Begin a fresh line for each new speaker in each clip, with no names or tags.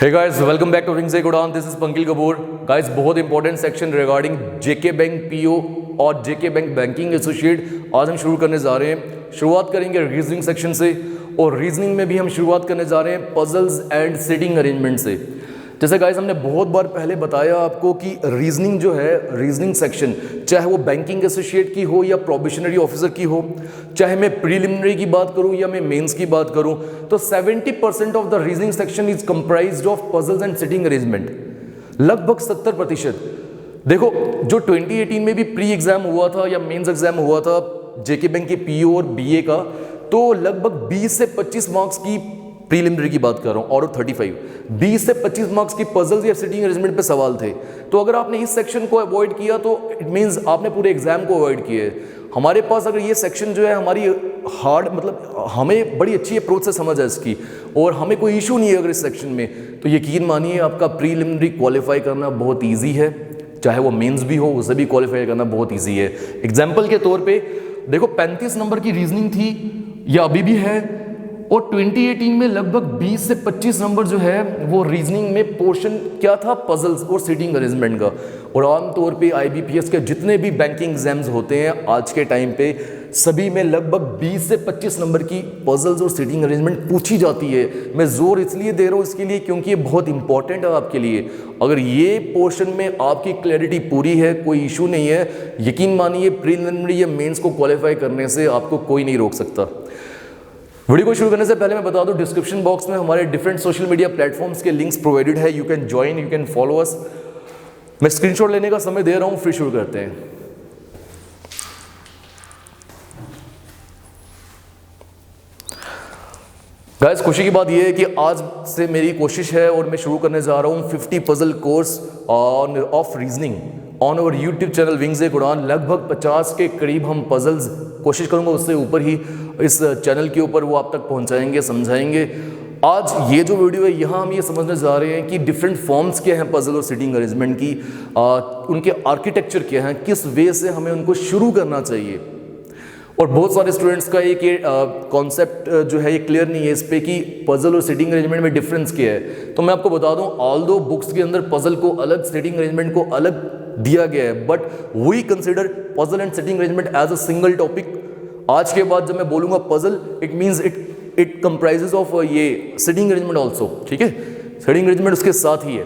Hey guys, welcome back to Ring से गुडान. This is Pankil Kapoor. Guys, बहुत important section regarding JK bank PO और JK bank banking associate आज हम शुरू करने जा रहे हैं. शुरुआत करेंगे रीजनिंग सेक्शन से और रीजनिंग में भी हम शुरुआत करने जा रहे हैं पजल्स एंड सिटिंग अरेंजमेंट से. जैसे गाइस हमने बहुत बार पहले बताया आपको कि रीजनिंग जो है, रीजनिंग सेक्शन चाहे वो बैंकिंग एसोसिएट की हो या प्रोबेशनरी ऑफिसर की हो, चाहे मैं प्रीलिमिनरी की बात करूं या मैं मेंस की बात करूं, तो 70% of the reasoning section is comprised of puzzles and sitting arrangement. लगभग 70%. देखो जो 2018 में भी प्री एग्जाम हुआ था या मेंस एग्जाम हुआ था जेके बैंक के पीओ और बीए का, तो लगभग 20 से 25 मार्क्स की प्रीलिमिनरी की बात कर रहा हूँ और 35 20 से 25 मार्क्स की पजल्स या सिटिंग अरेंजमेंट पे सवाल थे. तो अगर आपने इस सेक्शन को अवॉइड किया तो इट मींस आपने पूरे एग्जाम को अवॉइड किया है. हमारे पास अगर ये सेक्शन जो है हमारी हार्ड मतलब हमें बड़ी अच्छी अप्रोच से समझ है इसकी और हमें कोई इशू नहीं है अगर इस सेक्शन में, तो यकीन मानिए आपका प्रीलिमिनरी क्वालिफाई करना बहुत ईजी है. चाहे वो मेंस भी हो उसे भी क्वालिफाई करना बहुत ईजी है. एग्जाम्पल के तौर पर देखो 35 नंबर की रीजनिंग थी या अभी भी है और 2018 में लगभग 20 से 25 नंबर जो है वो रीजनिंग में पोर्शन क्या था, पजल्स और सिटिंग अरेंजमेंट का. और आमतौर पे आईबीपीएस के जितने भी बैंकिंग एग्जाम्स होते हैं आज के टाइम पे सभी में लगभग 20 से 25 नंबर की पजल्स और सिटिंग अरेंजमेंट पूछी जाती है. मैं जोर इसलिए दे रहा हूँ इसके लिए क्योंकि ये बहुत इंपॉर्टेंट है आपके लिए. अगर ये पोर्शन में आपकी क्लैरिटी पूरी है, कोई इशू नहीं है, यकीन मानिए प्रीलिमिनरी या मेंस को क्वालिफाई करने से आपको कोई नहीं रोक सकता. वीडियो को शुरू करने से पहले मैं बता दूं डिस्क्रिप्शन बॉक्स में हमारे डिफरेंट सोशल मीडिया प्लेटफॉर्म्स के लिंक्स प्रोवाइडेड है. You can join, you can follow us. मैं स्क्रीनशॉट लेने का समय दे रहा हूं, फिर शुरू करते हैं. गाइस खुशी की बात यह है कि आज से मेरी कोशिश है और मैं शुरू करने जा रहा हूं 50 puzzle course on of reasoning on our YouTube channel wings ए उड़ान. लगभग 50 के करीब हम पजल्स, कोशिश करूंगा उससे ऊपर ही इस चैनल के ऊपर वो आप तक पहुंचाएंगे, समझाएंगे. आज ये जो वीडियो है यहाँ हम ये समझने जा रहे हैं कि डिफरेंट फॉर्म्स क्या हैं पजल और सिटिंग अरेंजमेंट की, उनके आर्किटेक्चर क्या हैं, किस वे से हमें उनको शुरू करना चाहिए. और बहुत सारे स्टूडेंट्स का एक कॉन्सेप्ट जो है ये क्लियर नहीं है इस पे कि पजल और सिटिंग अरेंजमेंट में डिफरेंस क्या है. तो मैं आपको बता दूं ऑल्दो बुक्स के अंदर पजल को अलग, सिटिंग अरेंजमेंट को अलग दिया गया है, but we consider puzzle and sitting arrangement as a single topic. आज के बाद जब मैं बोलूंगा puzzle it means it comprises of ये सिटिंग अरेंजमेंट आल्सो. ठीक है, सिटिंग अरेंजमेंट उसके साथ ही है.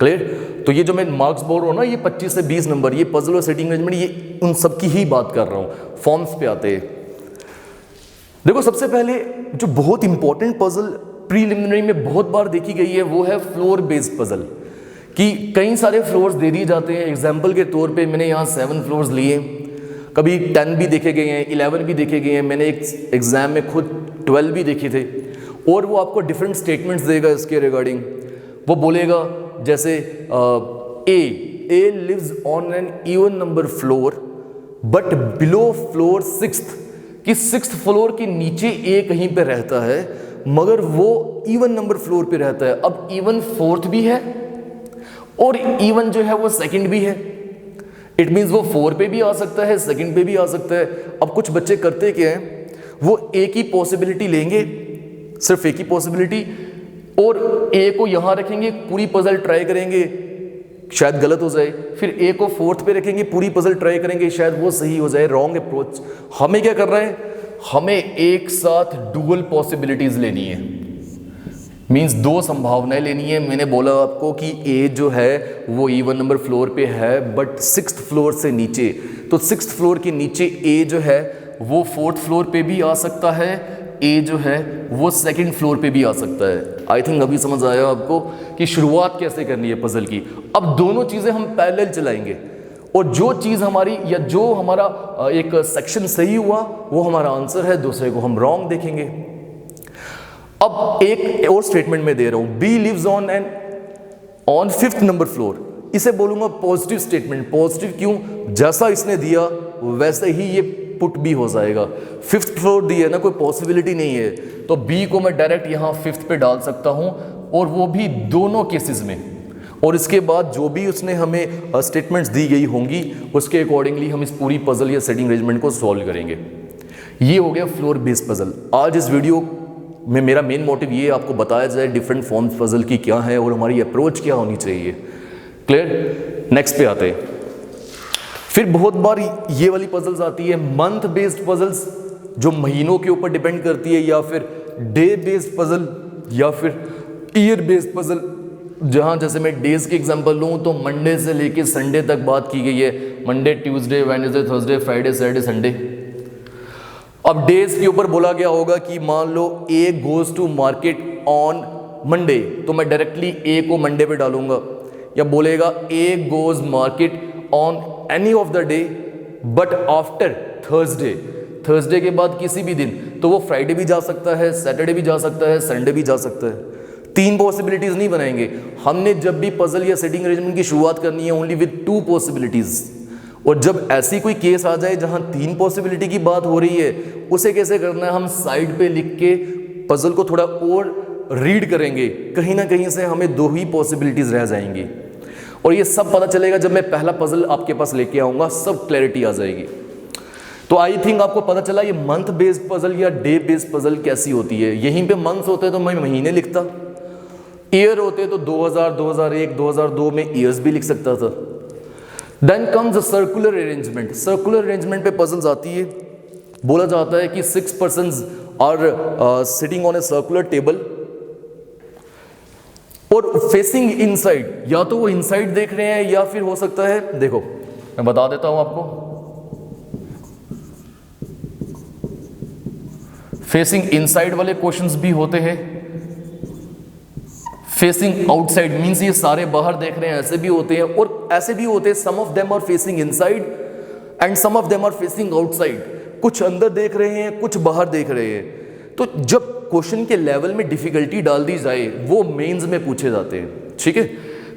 क्लियर? तो ये जो मैं मार्क्स बोल रहा हूँ ना, ये 25 से 20 नंबर, ये पजल और सिटिंग अरेंजमेंट, ये उन सब की ही बात कर रहा हूँ. फॉर्म्स पे आते हैं. देखो सबसे पहले जो बहुत इंपॉर्टेंट पजल प्रीलिमिनरी में बहुत बार देखी गई है वो है फ्लोर बेस्ड पजल. कि कई सारे फ्लोर्स दे दिए जाते हैं. एग्जाम्पल के तौर पे मैंने यहाँ 7 फ्लोर्स लिए, कभी 10 भी देखे गए हैं, 11 भी देखे गए हैं, मैंने एक एग्जाम में खुद 12 भी देखे थे. और वो आपको डिफरेंट स्टेटमेंट्स देगा इसके रिगार्डिंग. वो बोलेगा जैसे A lives on an even number floor but below floor 6th, कि 6th फ्लोर के नीचे ए कहीं पे रहता है मगर वो इवन नंबर फ्लोर पे रहता है. अब इवन 4th भी है और इवन जो है वो 2nd भी है. इट मीन्स वो 4 पे भी आ सकता है, 2nd पे भी आ सकता है. अब कुछ बच्चे करते क्या हैं, वो एक ही पॉसिबिलिटी लेंगे, सिर्फ एक ही पॉसिबिलिटी, और ए को यहां रखेंगे, पूरी पजल ट्राई करेंगे, शायद गलत हो जाए. फिर ए को 4th पे रखेंगे, पूरी पजल ट्राई करेंगे, शायद वो सही हो जाए. Wrong approach. हमें क्या करना है, हमें एक साथ डुअल पॉसिबिलिटीज लेनी है. मीन्स 2 संभावनाएं लेनी है. मैंने बोला आपको कि ए जो है वो इवन नंबर फ्लोर पे है बट 6th फ्लोर से नीचे, तो 6th फ्लोर के नीचे ए जो है वो 4th फ्लोर पे भी आ सकता है, ए जो है वो 2nd फ्लोर पे भी आ सकता है. आई थिंक अभी समझ आया आपको कि शुरुआत कैसे करनी है पजल की. अब दोनों चीज़ें हम पैरेलल चलाएंगे और जो चीज़ हमारी या जो हमारा एक सेक्शन सही हुआ वो हमारा आंसर है, दूसरे को हम रॉन्ग देखेंगे. अब एक और स्टेटमेंट में दे रहा हूं, B lives on 5th number floor. इसे बोलूंगा पॉजिटिव स्टेटमेंट. पॉजिटिव क्यों, जैसा इसने दिया वैसे ही ये पुट भी हो जाएगा. 5th फ्लोर दी है ना, कोई पॉसिबिलिटी नहीं है, तो बी को मैं डायरेक्ट यहाँ 5th पे डाल सकता हूँ और वो भी दोनों केसेस में. और इसके बाद जो भी उसने हमें स्टेटमेंट्स दी गई होंगी उसके अकॉर्डिंगली हम इस पूरी पजल या सेटिंग अरेंजमेंट को सॉल्व करेंगे. ये हो गया फ्लोर बेस्ड पजल. आज इस वीडियो में मेरा मेन मोटिव ये आपको बताया जाए डिफरेंट फॉर्म्स पजल की क्या है और हमारी अप्रोच क्या होनी चाहिए। क्लियर? नेक्स्ट पे आते हैं। फिर बहुत बार ये वाली पजल्स आती है मंथ बेस्ड पजल्स, जो महीनों के ऊपर डिपेंड करती है, या फिर डे बेस्ड पजल, या फिर ईयर बेस्ड पजल, जहाँ जैसे मैं डेज की एग्जांपल लूँ तो मंडे से लेके संडे तक बात की गई है, Monday, Tuesday, Wednesday, Thursday, Friday, Saturday, Sunday. अब डेज के ऊपर बोला गया होगा कि मान लो A goes to market on Monday, तो मैं डायरेक्टली ए को मंडे पे डालूंगा, या बोलेगा A goes market on any of the day but after Thursday, Thursday के बाद किसी भी दिन, तो वो फ्राइडे भी जा सकता है, सैटरडे भी जा सकता है, संडे भी जा सकता है। तीन पॉसिबिलिटीज नहीं बनाएंगे हमने। जब भी पजल या सेटिंग अरेंजमेंट की शुरुआत करनी है ओनली विद टू पॉसिबिलिटीज, और जब ऐसी कोई केस आ जाए जहां तीन पॉसिबिलिटी की बात हो रही है, उसे कैसे करना है, हम साइड पे लिख के पजल को थोड़ा और रीड करेंगे, कहीं ना कहीं से हमें दो ही पॉसिबिलिटीज रह जाएंगी, और ये सब पता चलेगा जब मैं पहला पजल आपके पास लेके आऊंगा, सब क्लैरिटी आ जाएगी। तो आई थिंक आपको पता चला ये मंथ बेस्ड पजल या डे बेस्ड पजल कैसी होती है। यहीं पे मंथ्स होते हैं तो मैं महीने लिखता, ईयर होते तो 2000, 2001, 2002 में ईयर्स भी लिख सकता था। Then comes circular arrangement. Circular arrangement पे पजल्स आती है, बोला जाता है कि 6 persons are sitting on a circular table और फेसिंग इनसाइड, या तो वो इनसाइड देख रहे हैं या फिर हो सकता है, देखो मैं बता देता हूं आपको, फेसिंग इनसाइड वाले क्वेश्चंस भी होते हैं, फेसिंग आउटसाइड मींस ये सारे बाहर देख रहे हैं ऐसे भी होते हैं, और ऐसे भी होते हैं some of them are facing inside and some of them are facing outside, कुछ अंदर देख रहे हैं कुछ बाहर देख रहे हैं। तो जब क्वेश्चन के लेवल में डिफिकल्टी डाल दी जाए वो मेंस में पूछे जाते हैं, ठीक है।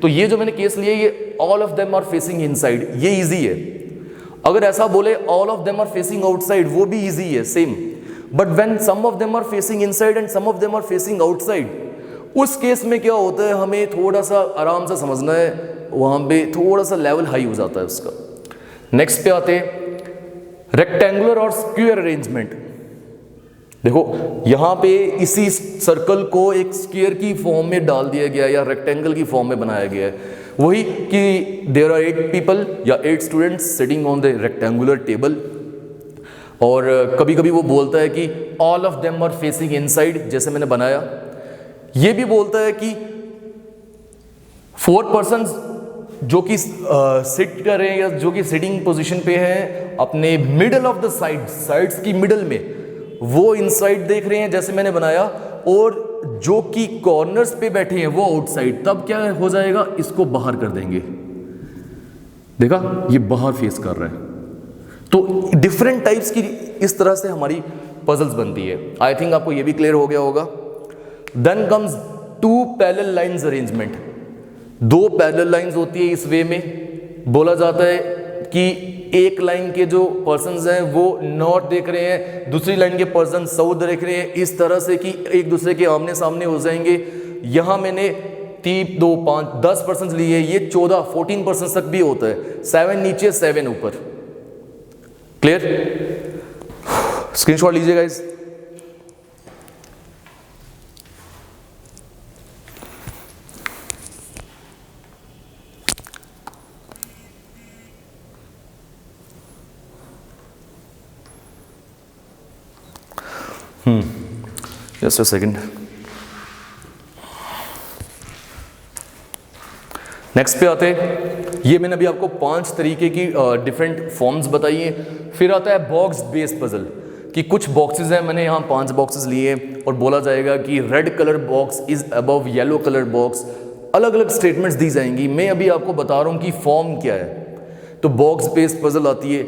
तो ये जो मैंने केस लिया ये all of them are facing inside, ये इजी है। अगर ऐसा बोले all of them are facing outside, वो भी इजी है same, but when some of them are facing inside and some of them are facing outside, उस केस में क्या होता है, हमें थोड़ा सा आराम से समझना है, वहां पे थोड़ा सा लेवल हाई हो जाता है उसका। नेक्स्ट पे आते हैं रेक्टेंगुलर और स्क्वायर अरेंजमेंट। देखो यहां पे इसी सर्कल को एक स्क्वायर की फॉर्म में डाल दिया गया या रेक्टेंगल की फॉर्म में बनाया गया है, वही कि देयर आर 8 पीपल या 8 students sitting on the rectangular table, और कभी कभी वो बोलता है कि all of them are facing inside, जैसे मैंने बनाया। ये भी बोलता है कि 4 पर्सन्स जो कि सिट कर रहे हैं या जो कि सिटिंग पोजीशन पे हैं अपने मिडल ऑफ द साइड्स की मिडल में, वो इनसाइड देख रहे हैं जैसे मैंने बनाया, और जो कि कॉर्नर्स पे बैठे हैं वो आउटसाइड। तब क्या हो जाएगा, इसको बाहर कर देंगे, देखा ये बाहर फेस कर रहा है। तो डिफरेंट टाइप्स की इस तरह से हमारी पजल्स बनती है। आई थिंक आपको ये भी क्लियर हो गया होगा। Then comes 2 parallel lines arrangement. 2 parallel lines होती है इस वे में, बोला जाता है कि एक लाइन के जो पर्सन्स हैं वो नॉर्थ देख रहे हैं, दूसरी लाइन के पर्सन साउथ देख रहे हैं, इस तरह से कि एक दूसरे के आमने सामने हो जाएंगे। यहां मैंने 3, 2, 5, 10 पर्सन लिए, ये 14, 14 पर्सन तक भी होता है, 7 नीचे 7 ऊपर। क्लियर? स्क्रीनशॉट लीजिए guys. Just a second. Next पे आते हैं, ये मैंने अभी आपको 5 तरीके की डिफरेंट फॉर्म्स बताई हैं। फिर आता है बॉक्स बेस्ड पजल, कि कुछ बॉक्सेस हैं, मैंने यहाँ 5 बॉक्सेस लिए और बोला जाएगा कि red colour box is above yellow colour box, अलग अलग स्टेटमेंट्स दी जाएंगी। मैं अभी आपको बता रहा हूँ कि फॉर्म क्या है। तो बॉक्स बेस्ड पजल आती है।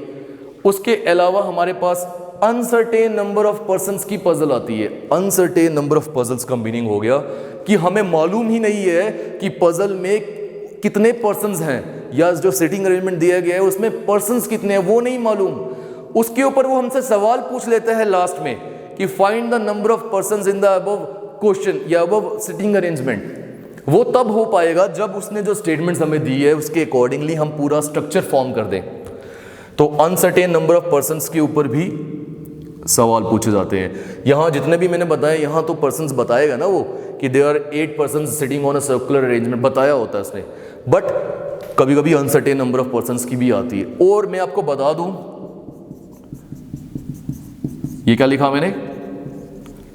उसके अलावा हमारे पास अनसर्टेन नंबर ऑफ पर्सन्स की पजल आती है। अनसर्टेन नंबर ऑफ पजल्स का मीनिंग हो गया कि हमें मालूम ही नहीं है कि पजल में कितने पर्सन्स हैं, या जो सिटिंग अरेंजमेंट दिया गया है उसमें पर्सन्स कितने हैं वो नहीं मालूम। उसके ऊपर वो हमसे सवाल पूछ लेता है लास्ट में कि find the number of persons in the above question या अबव सिटिंग अरेंजमेंट। वो तब हो पाएगा जब उसने जो स्टेटमेंट्स हमें दी है उसके अकॉर्डिंगली हम पूरा स्ट्रक्चर फॉर्म कर दें। तो अनसर्टेन नंबर ऑफ पर्सन्स के ऊपर भी सवाल पूछे जाते हैं। यहाँ जितने भी मैंने बताए, यहाँ तो पर्सन्स बताएगा ना वो कि they are 8 persons sitting on a circular arrangement, बताया होता है उसने। बट कभी कभी अनसर्टेन नंबर ऑफ पर्सन्स की भी आती है। और मैं आपको बता दूं, ये क्या लिखा मैंने,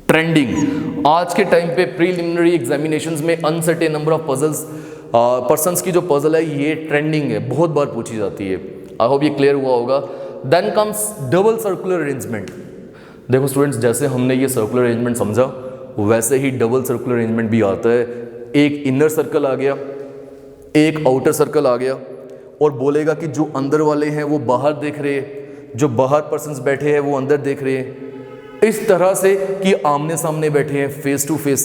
ट्रेंडिंग। आज के टाइम पे प्रीलिमिनरी एग्जामिनेशंस में uncertain number of puzzles persons की जो पजल है ये ट्रेंडिंग है, बहुत बार पूछी जाती है। आई होप ये क्लियर हुआ होगा। Then comes double circular arrangement. देखो स्टूडेंट्स, जैसे हमने ये सर्कुलर अरेंजमेंट समझा वैसे ही डबल सर्कुलर अरेंजमेंट भी आता है। एक इनर सर्कल आ गया, एक आउटर सर्कल आ गया, और बोलेगा कि जो अंदर वाले हैं वो बाहर देख रहे हैं, जो बाहर पर्सन्स बैठे हैं वो अंदर देख रहे हैं, इस तरह से कि आमने सामने बैठे हैं, फेस टू फेस।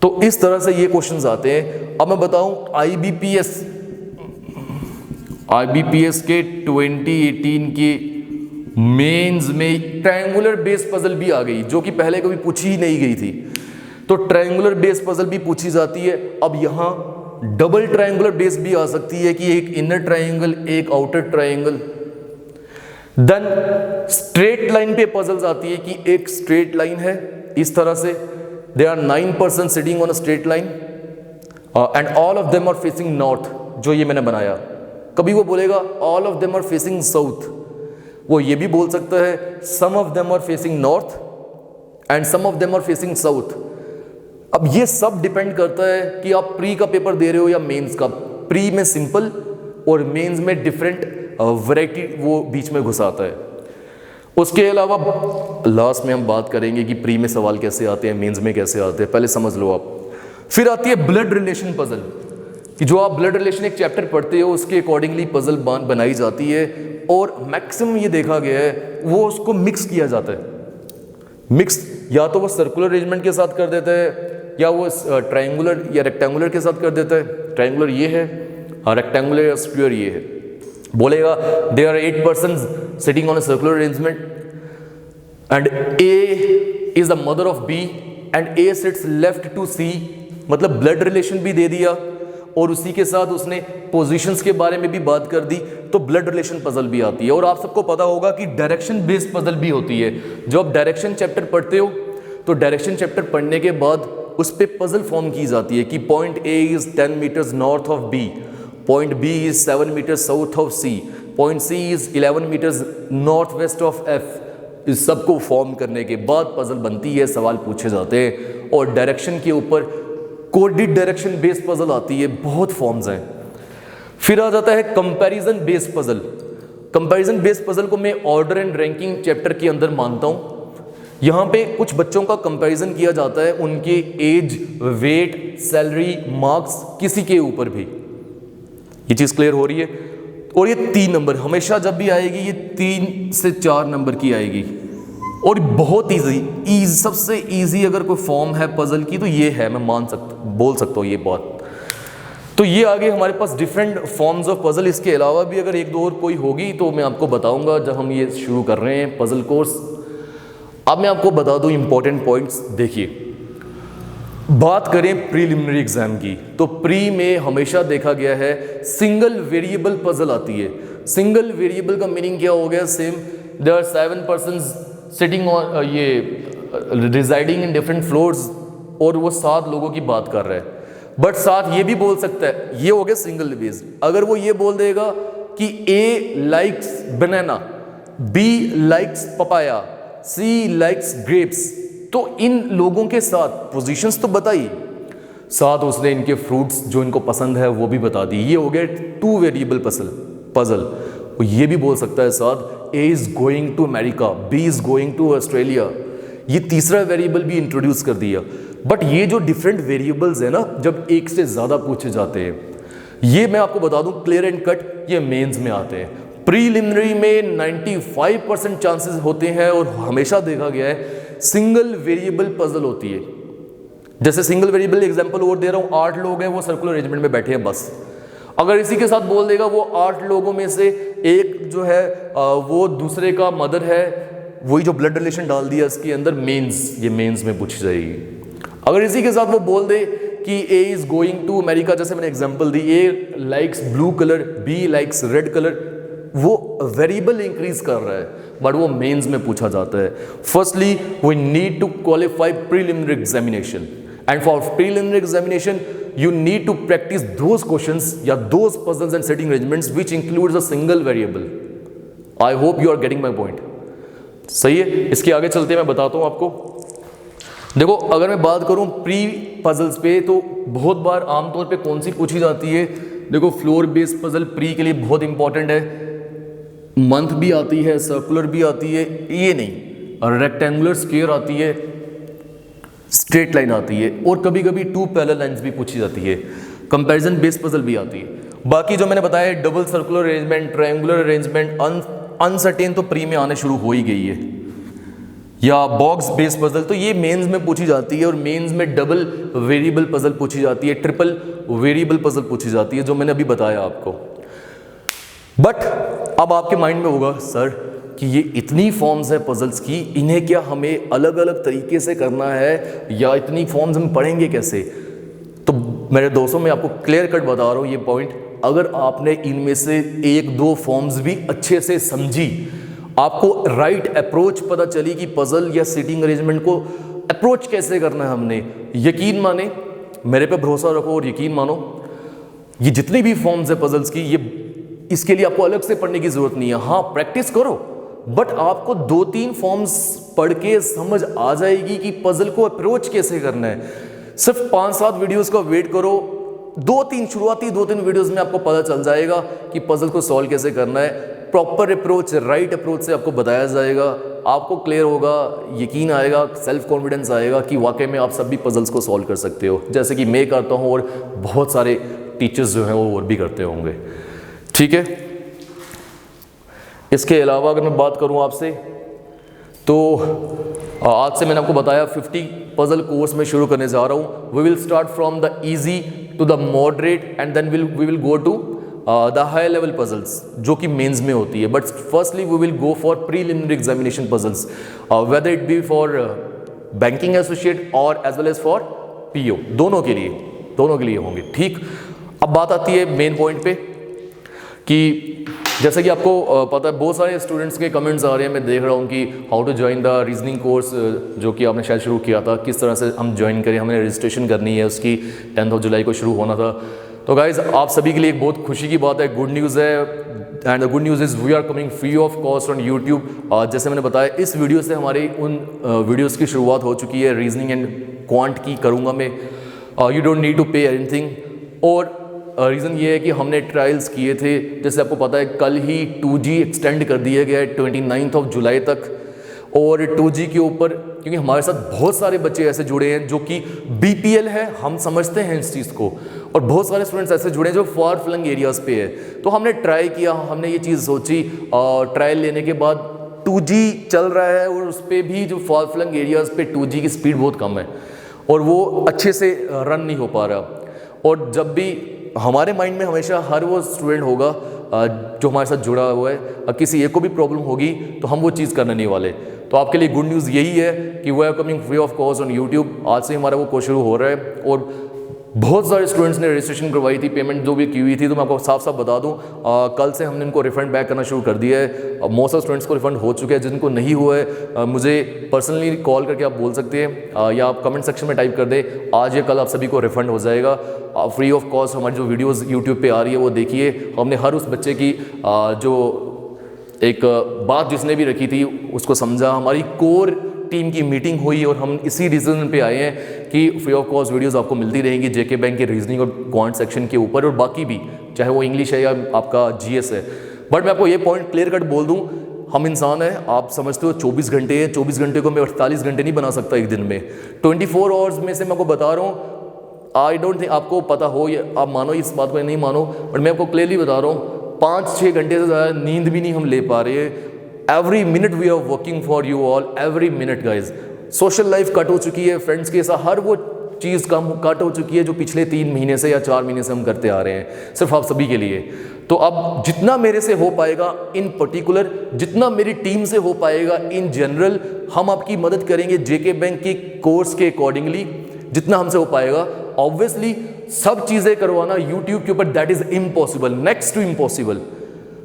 तो इस तरह से ये क्वेश्चंस आते हैं। अब मैं बताऊं आईबीपीएस के 2018 के मेंस में ट्रायंगुलर बेस पजल भी आ गई, जो कि पहले कभी पूछी ही नहीं गई थी। तो ट्रायंगुलर बेस पजल भी पूछी जाती है। अब यहाँ डबल ट्रायंगुलर बेस भी आ सकती है कि एक इनर ट्रायंगल, एक outer triangle. Then straight line पे पजल्स आती है कि एक स्ट्रेट लाइन है इस तरह से, they are 9 person sitting on a straight line and all of them are facing north. जो ये मैंने बनाया, कभी वो बोलेगा all of them are facing south, वो ये भी बोल सकता है some of them are facing north and some of them are facing south. अब ये सब डिपेंड करता है कि आप प्री का पेपर दे रहे हो या मेंस का। प्री में सिंपल और मेंस में डिफरेंट वैरायटी वो बीच में घुसाता है। उसके अलावा लास्ट में हम बात करेंगे कि प्री में सवाल कैसे आते हैं, मेंस में कैसे आते हैं, पहले समझ लो आप। फिर आती है ब्लड रिलेशन पजल, कि जो आप ब्लड रिलेशन एक चैप्टर पढ़ते हो उसके अकॉर्डिंगली पजल बनाई जाती है, और मैक्सिमम ये देखा गया है वो उसको मिक्स किया जाता है। मिक्स या तो वो सर्कुलर अरेंजमेंट के साथ कर देता है, या वो ट्रायंगुलर या रेक्टेंगुलर के साथ कर देता है। ट्रायंगुलर ये है, रेक्टेंगुलर या स्क्वायर ये है। बोलेगा they are 8 persons sitting on a circular arrangement and A is the mother of B and A sits left to C, मतलब ब्लड रिलेशन भी दे दिया और उसी के साथ उसने पोजीशंस के बारे में भी बात कर दी, तो ब्लड रिलेशन पजल भी आती है। और आप सबको पता होगा कि डायरेक्शन बेस्ड पजल भी होती है। जो आप डायरेक्शन चैप्टर पढ़ते हो तो डायरेक्शन चैप्टर पढ़ने के बाद उस पर पजल फॉर्म की जाती है कि point A is 10 meters north of B, point B is 7 meters south of C, point C is 11 meters north west of F. इस सबको फॉर्म करने के बाद पजल बनती है, सवाल पूछे जाते हैं। और डायरेक्शन के ऊपर कोडिड डायरेक्शन बेस्ड पजल आती है, बहुत फॉर्म्स हैं। फिर आ जाता है comparison based puzzle. Comparison based puzzle को मैं ऑर्डर एंड रैंकिंग चैप्टर के अंदर मानता हूं। यहाँ पे कुछ बच्चों का कंपैरिजन किया जाता है उनके एज, वेट, सैलरी, मार्क्स, किसी के ऊपर भी। ये चीज़ क्लियर हो रही है। और ये 3 नंबर हमेशा जब भी आएगी ये 3 से 4 नंबर की आएगी। और बहुत ईजी, सबसे ईजी अगर कोई फॉर्म है पजल की तो ये है, मैं बोल सकता हूँ ये बात। तो ये आगे हमारे पास डिफरेंट फॉर्म्स ऑफ पजल। इसके अलावा भी अगर एक दो और कोई होगी तो मैं आपको बताऊंगा जब हम ये शुरू कर रहे हैं पजल कोर्स। अब मैं आपको बता दूं इंपॉर्टेंट पॉइंट्स। देखिए, बात करें प्रीलिमिनरी एग्जाम की तो प्री में हमेशा देखा गया है सिंगल वेरिएबल पजल आती है। सिंगल वेरिएबल का मीनिंग क्या हो गया? Same, there are 7 persons sitting on ये रिजाइडिंग इन डिफरेंट फ्लोर्स, और वो 7 लोगों की बात कर रहा है। बट साथ ये भी बोल सकता है, ये हो गया सिंगल बेस्ड। अगर वो ये बोल देगा कि ए लाइक्स बनाना, बी लाइक्स पपाया, सी लाइक्स ग्रेप्स, तो इन लोगों के साथ पोजीशंस तो बताई, साथ उसने इनके फ्रूट्स जो इनको पसंद है वो भी बता दी। ये हो गया 2 वेरिएबल पजल। ये भी बोल सकता है साथ A is going to America, B is going to Australia. ये तीसरा वेरिएबल भी इंट्रोड्यूस कर दिया। बट ये जो डिफरेंट वेरिएबल्स है ना, जब एक से ज़्यादा पूछे जाते हैं, ये मैं आपको बता दूं क्लियर एंड कट, ये मेंस में आते हैं। प्रीलिमिनरी में 95% चांसेस होते हैं और हमेशा देखा गया है सिंगल वेरिएबल पजल होती है। जैसे सिंगल वेरिएबल एग्जांपल और दे रहा हूँ, 8 लोग हैं वो सर्कुलर अरेंजमेंट में बैठे हैं बस। अगर इसी के साथ बोल देगा वो 8 लोगों में से एक जो है वो दूसरे का मदर है, वही जो ब्लड रिलेशन डाल दिया इसके अंदर, मेंस, ये मेंस में पूछी जाएगी। अगर इसी के साथ वो बोल दे कि A is going to America, जैसे मैंने एग्जांपल दी, A likes blue colour, B likes red colour, वो वेरिएबल इंक्रीज कर रहा है, बट वो मेंस में पूछा जाता है। Firstly we need to qualify preliminary examination, and for preliminary examination you need to practice those questions या those puzzles and setting arrangements which includes a single variable. I hope you are getting my point. सही है, इसके आगे चलते मैं बताता हूँ आपको। देखो अगर मैं बात करूँ प्री पजल्स पे, तो बहुत बार आमतौर पे कौन सी पूछी जाती है, देखो फ्लोर बेस्ड पजल प्री के लिए बहुत इंपॉर्टेंट है। मंथ भी आती है, सर्कुलर भी आती है, ये नहीं रेक्टेंगुलर स्क्वायर आती है, स्ट्रेट लाइन आती है, और कभी कभी टू पैरेलल लाइंस भी पूछी जाती है। कंपैरिजन बेस्ड पजल भी आती है। बाकी जो मैंने बताया double circular arrangement, triangular arrangement, uncertain तो प्री में आने शुरू हो ही गई है, या बॉक्स बेस्ड पजल तो ये मेंस में पूछी जाती है, और मेंस में डबल वेरिएबल पजल पूछी जाती है, ट्रिपल वेरिएबल पजल पूछी जाती है, जो मैंने अभी बताया आपको। बट अब आपके माइंड में होगा सर कि ये इतनी फॉर्म्स है पजल्स की, इन्हें क्या हमें अलग अलग तरीके से करना है, या इतनी फॉर्म्स हम पढ़ेंगे कैसे? तो मेरे दोस्तों मैं आपको क्लियर कट बता रहा हूँ ये पॉइंट, अगर आपने इनमें से एक दो फॉर्म्स भी अच्छे से समझी, आपको राइट अप्रोच पता चली कि पजल या सीटिंग अरेंजमेंट को अप्रोच कैसे करना है हमने, यकीन माने, मेरे पे भरोसा रखो और यकीन मानो, ये जितनी भी फॉर्म्स है पजल्स की, ये इसके लिए आपको अलग से पढ़ने की जरूरत नहीं है। हाँ प्रैक्टिस करो, बट आपको 2-3 फॉर्म्स पढ़ के समझ आ जाएगी कि पजल को अप्रोच कैसे करना है। सिर्फ 5-7 वीडियोस का वेट करो, 2-3 शुरुआती 2-3 वीडियोस में आपको पता चल जाएगा कि पजल को सॉल्व कैसे करना है। प्रॉपर अप्रोच, राइट अप्रोच से आपको बताया जाएगा, आपको क्लियर होगा, यकीन आएगा, सेल्फ कॉन्फिडेंस आएगा कि वाकई में आप सभी पजल्स को सॉल्व कर सकते हो, जैसे कि मैं करता हूँ और बहुत सारे टीचर्स जो हैं वो और भी करते होंगे। ठीक है, इसके अलावा अगर मैं बात करूं आपसे, तो आज से मैंने आपको बताया 50 पजल कोर्स में शुरू करने जा रहा हूं। We will start from the easy to the moderate and then we will go to the high level puzzles, जो कि मेंस में होती है। But firstly we will go for preliminary examination puzzles, whether it be for banking associate और as well as for PO, दोनों के लिए होंगे। ठीक, अब बात आती है मेन पॉइंट पे कि जैसे कि आपको पता है बहुत सारे स्टूडेंट्स के कमेंट्स आ रहे हैं, मैं देख रहा हूँ कि how to join the reasoning course, जो कि आपने शायद शुरू किया था, किस तरह से हम ज्वाइन करें, हमें रजिस्ट्रेशन करनी है, उसकी 10 जुलाई को शुरू होना था। तो गाइज आप सभी के लिए एक बहुत खुशी की बात है, गुड न्यूज़ है, and the good news is we are coming free of cost on YouTube. जैसे मैंने बताया इस वीडियो से हमारी उन वीडियोज़ की शुरुआत हो चुकी है, रीजनिंग एंड क्वांट की करूँगा मैं, you don't need to pay anything. और रीज़न ये है कि हमने ट्रायल्स किए थे, जैसे आपको पता है कल ही 2G एक्सटेंड कर दिया गया है 29 जुलाई तक, और 2G के ऊपर क्योंकि हमारे साथ बहुत सारे बच्चे ऐसे जुड़े हैं जो कि BPL है, हम समझते हैं इस चीज़ को, और बहुत सारे स्टूडेंट्स ऐसे जुड़े हैं जो फार फ्लंग एरियाज़ पे है। तो हमने ट्राई किया, हमने ये चीज़ सोची, और ट्रायल लेने के बाद 2G चल रहा है, और उस पर भी जो फार फ्लंग एरियाज़ पे 2G की स्पीड बहुत कम है, और वो अच्छे से रन नहीं हो पा रहा। और जब भी हमारे माइंड में हमेशा हर वो स्टूडेंट होगा जो हमारे साथ जुड़ा हुआ है, किसी एक को भी प्रॉब्लम होगी तो हम वो चीज़ करने नहीं वाले। तो आपके लिए गुड न्यूज़ यही है कि we are coming free of cost on YouTube. आज से हमारा वो कोर्स शुरू हो रहा है, और बहुत सारे स्टूडेंट्स ने रजिस्ट्रेशन करवाई थी, पेमेंट जो भी की हुई थी, तो मैं आपको साफ साफ बता दूं, कल से हमने इनको रिफंड बैक करना शुरू कर दिया है। मोस्ट ऑफ स्टूडेंट्स को रिफंड हो चुके हैं, जिनको नहीं हुआ है मुझे पर्सनली कॉल करके आप बोल सकते हैं, या आप कमेंट सेक्शन में टाइप कर दें, आज या कल आप सभी को रिफंड हो जाएगा फ्री ऑफ कॉस्ट। हमारी जो वीडियोज़ यूट्यूब पर आ रही है वो देखिए, हमने हर उस बच्चे की जो एक बात जिसने भी रखी थी उसको समझा, हमारी कोर टीम की मीटिंग हुई, और हम इसी रीज़न पे आए हैं कि फ्री ऑफ कॉस्ट वीडियोस आपको मिलती रहेंगी जेके बैंक के रीजनिंग और क्वांट सेक्शन के ऊपर, और बाकी भी चाहे वो इंग्लिश है या आपका जीएस है। बट मैं आपको ये पॉइंट क्लियर कट बोल दूं, हम इंसान हैं, आप समझते हो 24 घंटे हैं, 24 घंटे को मैं 48 घंटे नहीं बना सकता एक दिन में। 24 आवर्स में से मैं आपको बता रहा हूँ, आई डोंट थिंक आपको पता हो या आप मानो इस बात को नहीं मानो, बट मैं आपको क्लियरली बता रहा हूँ 5-6 घंटे से ज़्यादा नींद भी नहीं हम ले पा रहे हैं। Every minute we are working for you all, every minute guys. Social life cut हो चुकी है, फ्रेंड्स के साथ हर वो चीज़ कम कट हो चुकी है जो पिछले 3 महीने से या 4 महीने से हम करते आ रहे हैं, सिर्फ आप सभी के लिए। तो अब जितना मेरे से हो पाएगा इन पर्टिकुलर, जितना मेरी टीम से हो पाएगा इन जनरल, हम आपकी मदद करेंगे जेके बैंक के कोर्स के अकॉर्डिंगली, जितना हमसे हो पाएगा। ऑब्वियसली सब चीज़ें करवाना यूट्यूब के ऊपर that is impossible, next to impossible.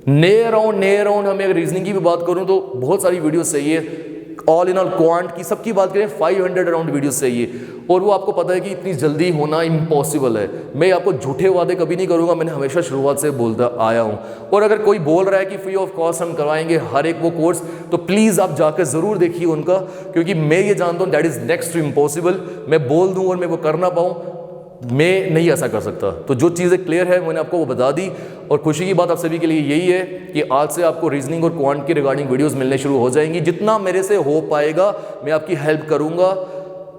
नए अराउंड हमें अगर रीजनिंग की भी बात करूं तो बहुत सारी वीडियोस चाहिए, ऑल इन ऑल क्वांट की सबकी बात करें 500 अराउंड वीडियोस चाहिए, और वो आपको पता है कि इतनी जल्दी होना इम्पॉसिबल है। मैं आपको झूठे वादे कभी नहीं करूंगा, मैंने हमेशा शुरुआत से बोलता आया हूं। और अगर कोई बोल रहा है कि फ्री ऑफ कॉस्ट हम करवाएंगे हर एक वो कोर्स, तो प्लीज़ आप जाकर ज़रूर देखिए उनका, क्योंकि मैं ये जानता हूँ that is next to impossible. मैं बोल दूँ और मैं वो कर ना पाऊँ, मैं नहीं ऐसा कर सकता। तो जो चीज़ें क्लियर है मैंने आपको वो बता दी, और खुशी की बात आप सभी के लिए यही है कि आज से आपको रीजनिंग और क्वांट की रिगार्डिंग वीडियोस मिलने शुरू हो जाएंगी। जितना मेरे से हो पाएगा मैं आपकी हेल्प करूंगा,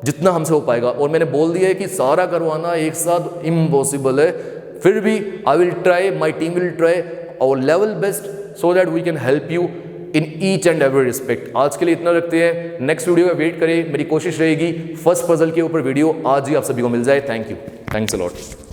जितना हमसे हो पाएगा। और मैंने बोल दिया है कि सारा करवाना एक साथ इम्पॉसिबल है, फिर भी I will try, my team will try our level best so that we can help you in each and every respect. आज के लिए इतना रखते हैं, नेक्स्ट वीडियो में वेट करें। मेरी कोशिश रहेगी फर्स्ट पजल के ऊपर वीडियो आज ही आप सभी को मिल जाए। Thank you, thanks a lot.